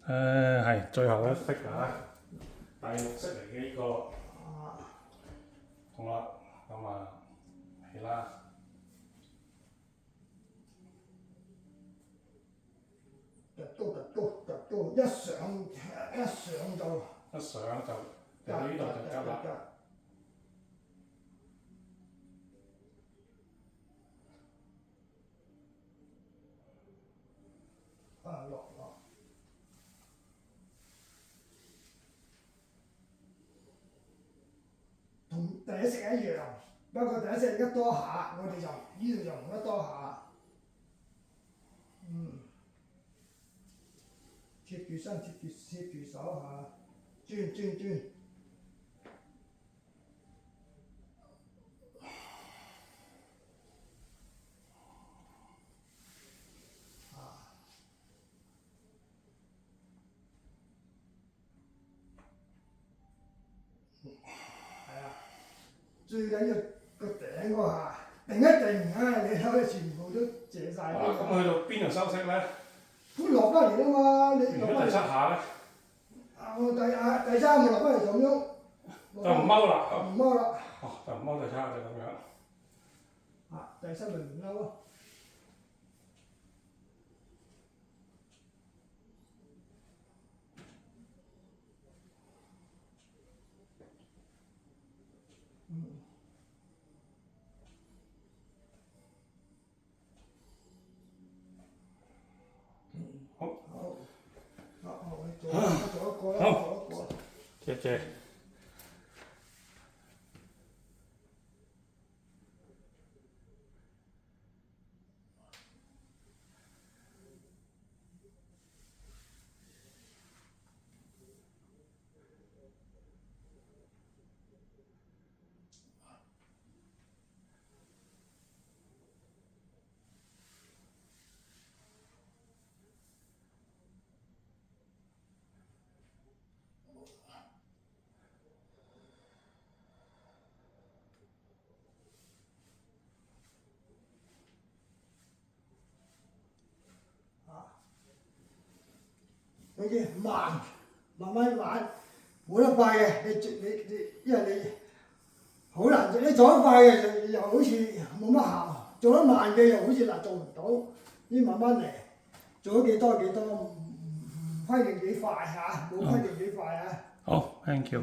係最後一式啊，第六式嚟嘅呢個。好啦，咁啊起啦。突一上就到呢度就急啦。落。同第一式一樣，不過第一式一多下，我哋就呢度就唔得多下。貼住身，貼住手下，轉。最緊要個頂嗰下定一定啊！你睇全部都謝晒。咁去到邊度收息咧？咁落翻嚟啊嘛！你如果第七下咧？第三個落翻嚟就咁樣。就唔踎啦。唔踎啦。就唔踎第七下就咁樣。第三咪唔踎咯。做一個啦。謝謝。總之慢慢玩，冇得快嘅。因為你好難做，你做得快嘅又好似冇乜效，做得慢嘅又好似做唔到。你慢慢嚟，做咗幾多，唔規定幾快嚇，冇規定幾快啊。好 ，thank you。